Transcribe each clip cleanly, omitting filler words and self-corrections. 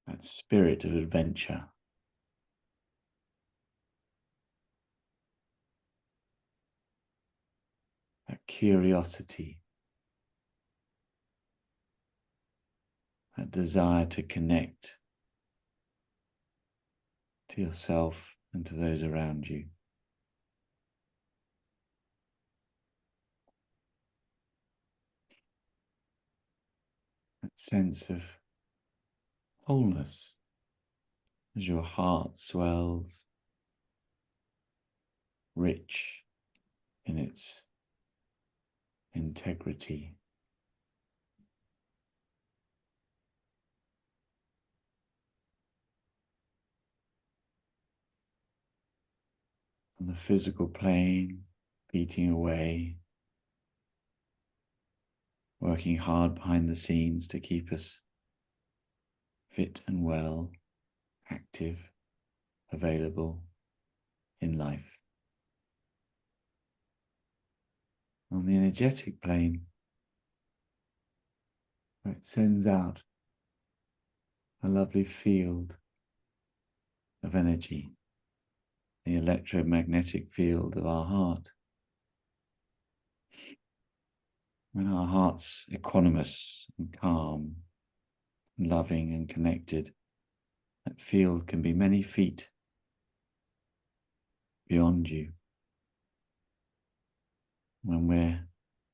that spirit of adventure. That curiosity, that desire to connect to yourself and to those around you. That sense of wholeness as your heart swells, rich in its integrity. On the physical plane, beating away, working hard behind the scenes to keep us fit and well, active, available in life. On the energetic plane, where it sends out a lovely field of energy, the electromagnetic field of our heart. When our heart's equanimous and calm, and loving and connected, that field can be many feet beyond you. When we're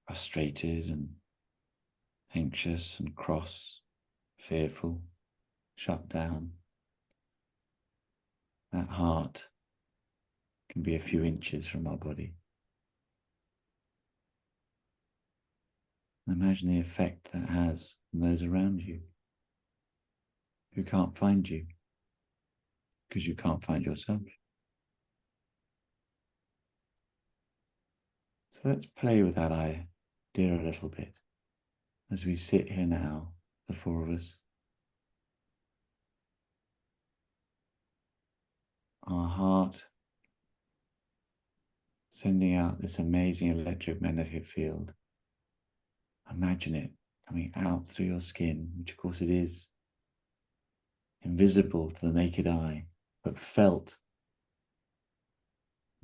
frustrated and anxious and cross, fearful, shut down, that heart can be a few inches from our body. Imagine the effect that has on those around you who can't find you because you can't find yourself. So let's play with that idea a little bit as we sit here now, the four of us. Our heart sending out this amazing electromagnetic field. Imagine it coming out through your skin, which of course it is, invisible to the naked eye, but felt.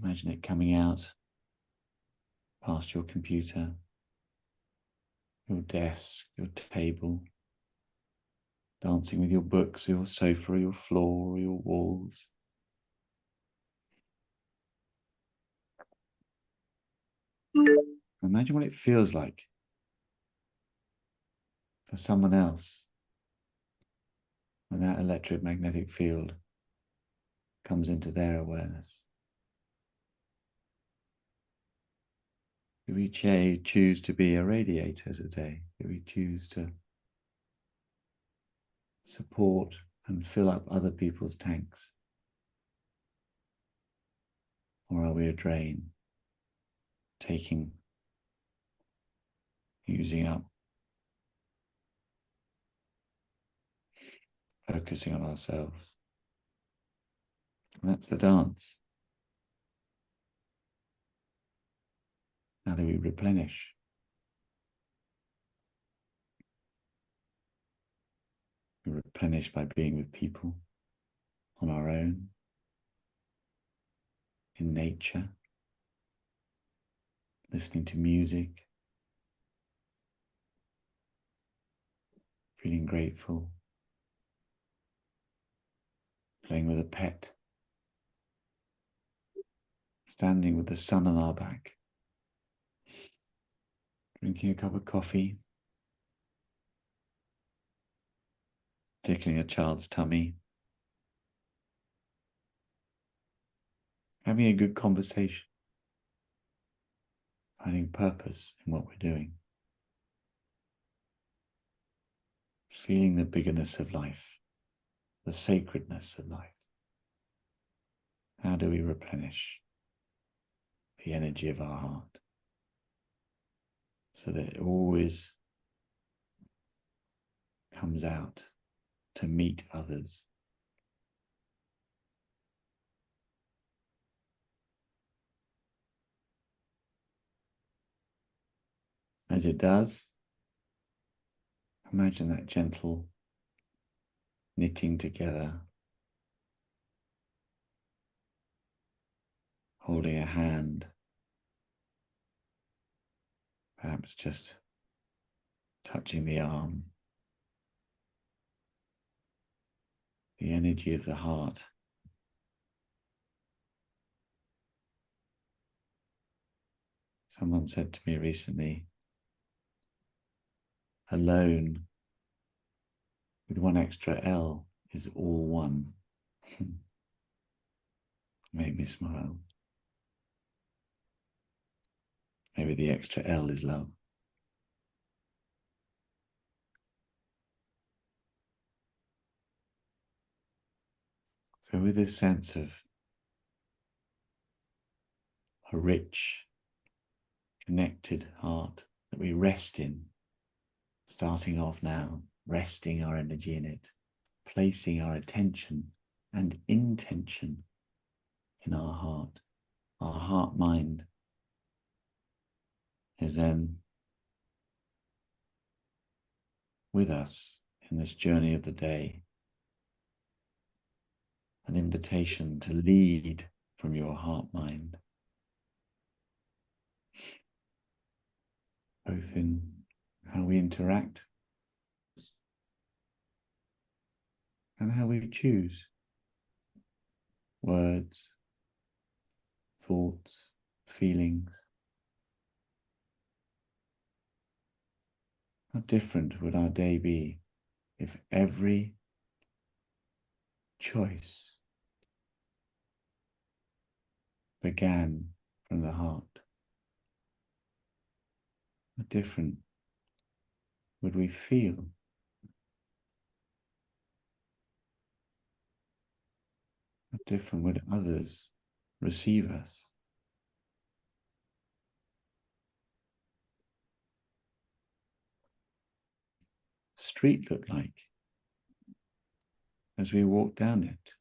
Imagine it coming out past your computer, your desk, your table, dancing with your books, your sofa, your floor, your walls. Imagine what it feels like for someone else when that electromagnetic field comes into their awareness. Do we choose to be a radiator today? Do we choose to support and fill up other people's tanks? Or are we a drain, using up, focusing on ourselves? And that's the dance. How do we replenish? We replenish by being with people on our own, in nature, listening to music, feeling grateful, playing with a pet, standing with the sun on our back, drinking a cup of coffee, tickling a child's tummy, having a good conversation, finding purpose in what we're doing, feeling the bigness of life, the sacredness of life. How do we replenish the energy of our heart so that it always comes out to meet others? As it does, imagine that gentle knitting together, holding a hand, perhaps just touching the arm, the energy of the heart. Someone said to me recently, alone with one extra L is all one. Made me smile. Maybe the extra L is love. So with this sense of a rich, connected heart that we rest in, starting off now, resting our energy in it, placing our attention and intention in our heart mind is then with us in this journey of the day, an invitation to lead from your heart mind, both in how we interact and how we choose words, thoughts, feelings. How different would our day be if every choice began from the heart? How different would we feel? How different would others receive us? Street look like as we walk down it?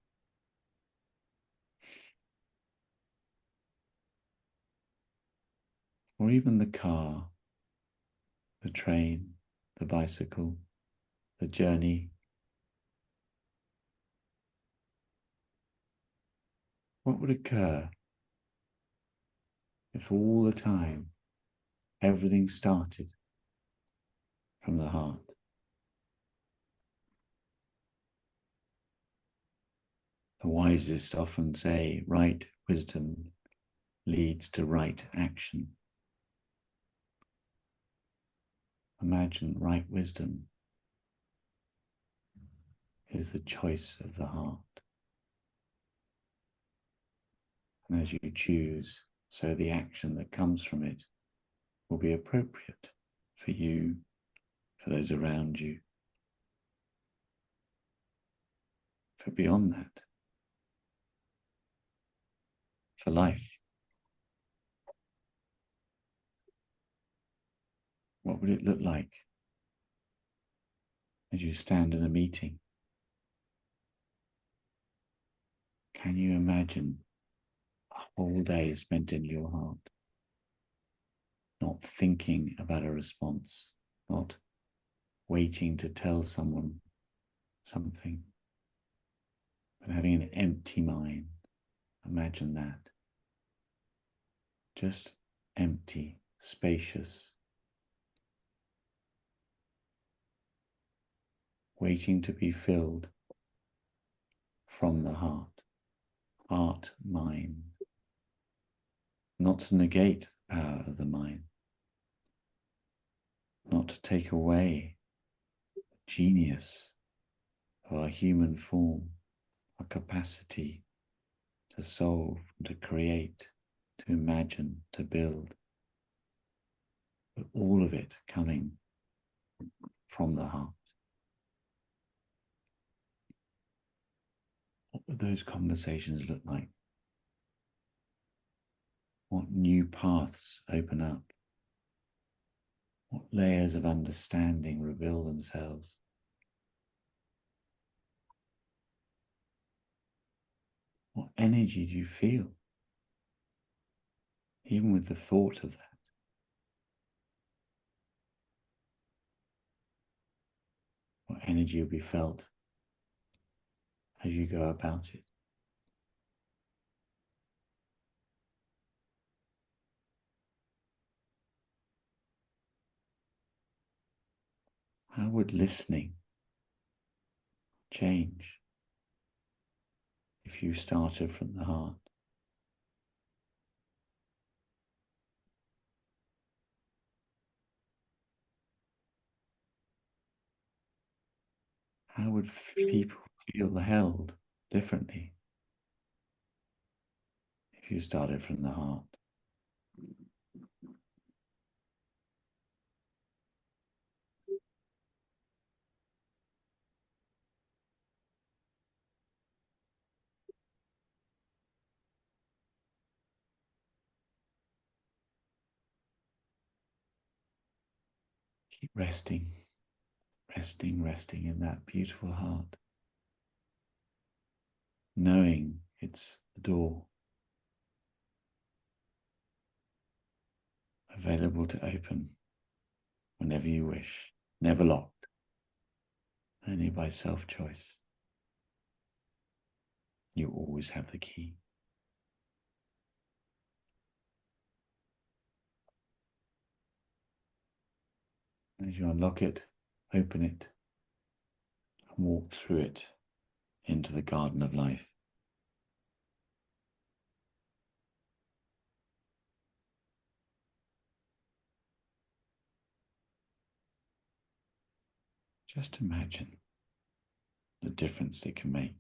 Or even the car, the train, the bicycle, the journey. What would occur if all the time everything started from the heart? The wisest often say right wisdom leads to right action. Imagine right wisdom is the choice of the heart. And as you choose, so the action that comes from it will be appropriate for you, for those around you, for beyond that, for life. What would it look like as you stand in a meeting? Can you imagine a whole day spent in your heart, not thinking about a response, not waiting to tell someone something, but having an empty mind? Imagine that. Just empty, spacious, waiting to be filled from the heart, mind, not to negate the power of the mind, not to take away the genius of our human form, our capacity to solve, to create, to imagine, to build, but all of it coming from the heart. What would those conversations look like? What new paths open up? What layers of understanding reveal themselves? What energy do you feel, even with the thought of that? What energy will be felt as you go about it. How would listening change if you started from the heart? How would people feel held differently if you started from the heart? Keep resting, resting in that beautiful heart, knowing it's the door available to open whenever you wish, never locked, only by self-choice. You always have the key. As you unlock it, open it, and walk through it into the garden of life. Just imagine the difference it can make.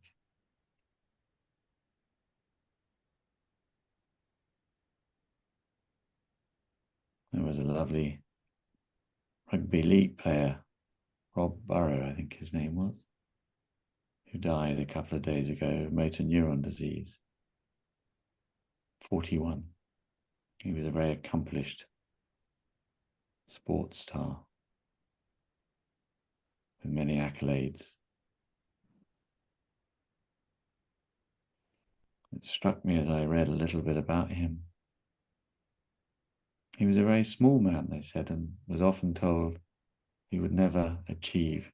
There was a lovely rugby league player, Rob Burrow, I think his name was, who died a couple of days ago of motor neuron disease. 41. He was a very accomplished sports star with many accolades. It struck me as I read a little bit about him. He was a very small man, they said, and was often told he would never achieve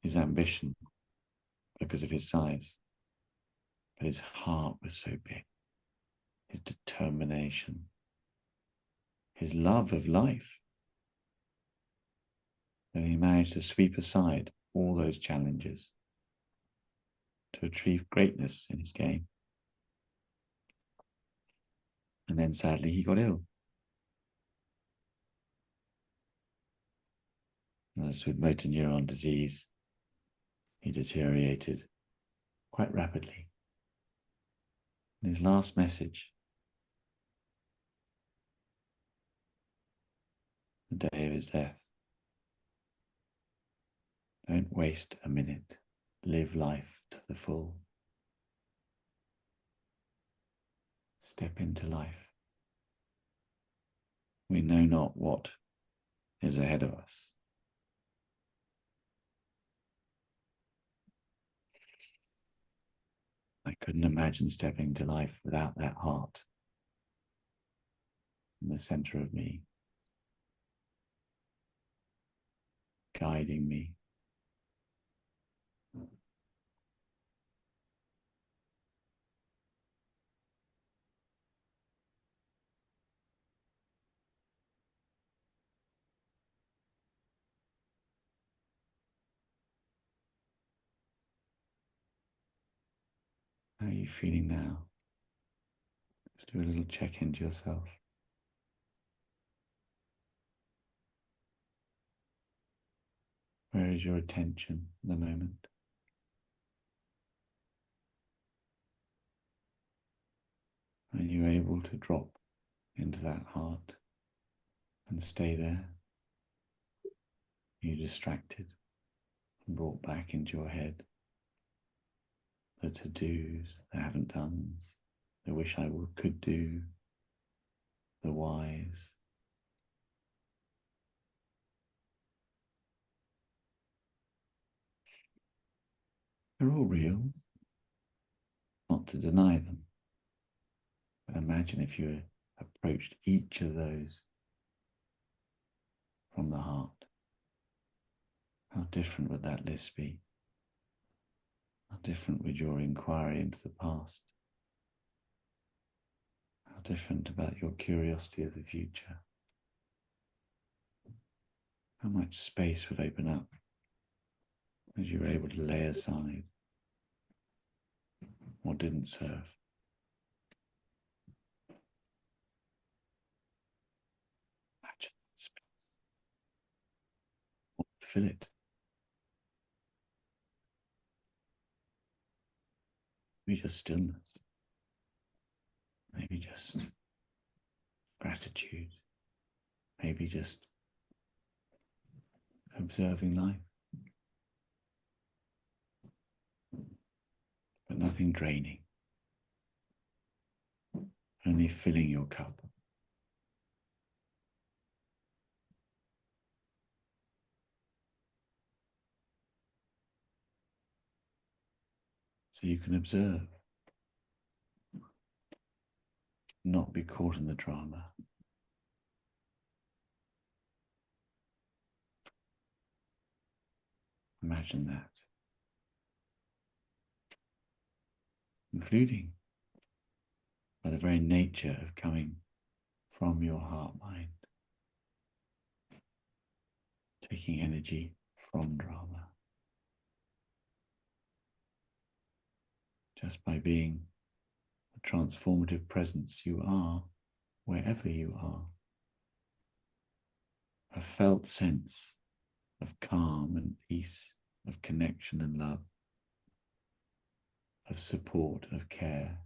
his ambition because of his size. But his heart was so big, his determination, his love of life, that he managed to sweep aside all those challenges to achieve greatness in his game. And then sadly he got ill. As with motor neuron disease, he deteriorated quite rapidly. And his last message, the day of his death: don't waste a minute. Live life to the full. Step into life. We know not what is ahead of us. I couldn't imagine stepping into life without that heart in the center of me, guiding me. How are you feeling now? Just do a little check into yourself. Where is your attention at the moment? Are you able to drop into that heart and stay there? Are you distracted and brought back into your head? The to-dos, the haven't done's, the wish I could do, the whys. They're all real, not to deny them. But imagine if you approached each of those from the heart. How different would that list be? How different would your inquiry into the past? How different about your curiosity of the future? How much space would open up as you were able to lay aside what didn't serve? Imagine that space. What would fill it? Maybe just stillness. Maybe just gratitude. Maybe just observing life. But nothing draining. Only filling your cup. So you can observe. Not be caught in the drama. Imagine that. Including by the very nature of coming from your heart mind. Taking energy from drama. Just by being the transformative presence you are, wherever you are. A felt sense of calm and peace, of connection and love, of support, of care,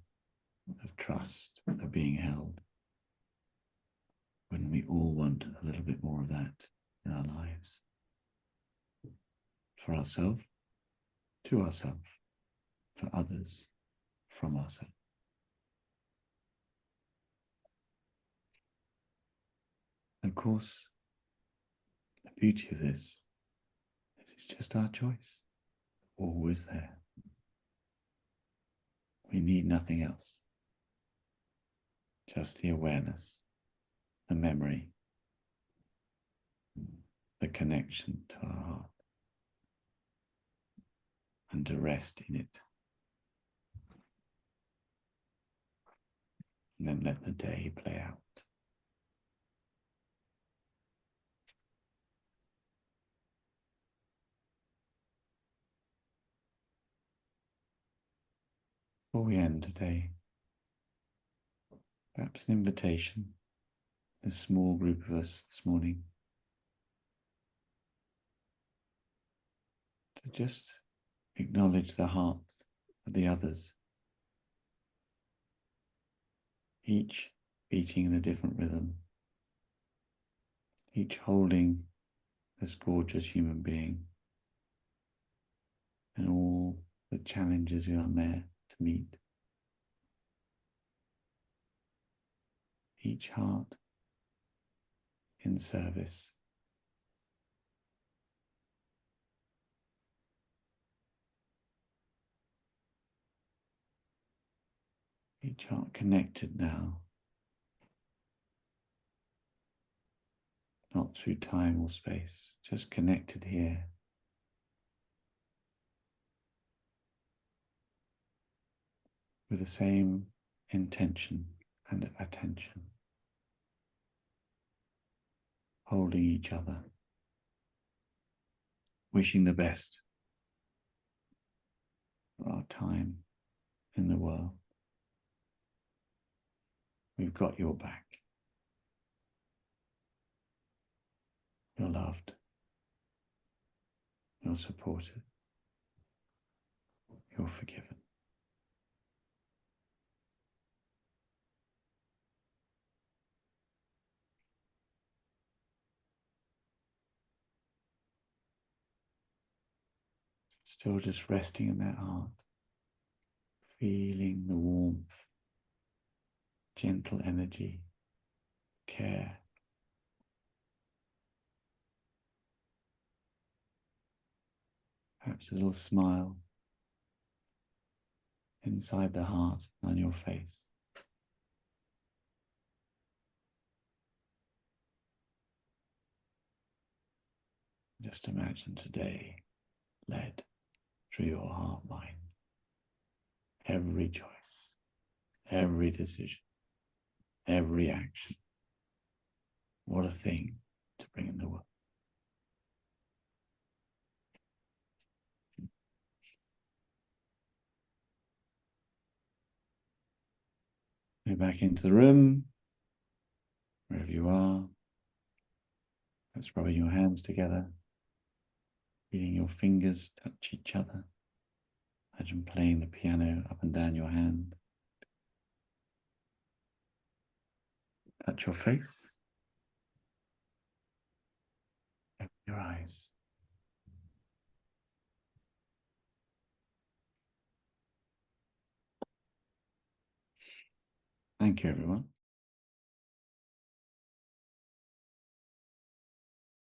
of trust, of being held. When we all want a little bit more of that in our lives. For ourselves, to ourselves, for others, from ourselves. Of course, the beauty of this is it's just our choice, always there. We need nothing else, just the awareness, the memory, the connection to our heart, and to rest in it. And then let the day play out. Before we end today, perhaps an invitation, this small group of us this morning, to just acknowledge the hearts of the others, each beating in a different rhythm, each holding this gorgeous human being and all the challenges we are there to meet. Each heart in service. Each heart connected now, not through time or space, just connected here. With the same intention and attention, holding each other, wishing the best for our time in the world. We've got your back. You're loved. You're supported. You're forgiven. Still just resting in that heart, feeling the warmth, gentle energy, care. Perhaps a little smile inside the heart and on your face. Just imagine today led through your heart mind. every choice, every decision, every action. What a thing to bring in the world. Go back into the room, wherever you are. That's rubbing your hands together, feeling your fingers touch each other. Imagine playing the piano up and down your hand. Touch your face. Open your eyes. Thank you, everyone.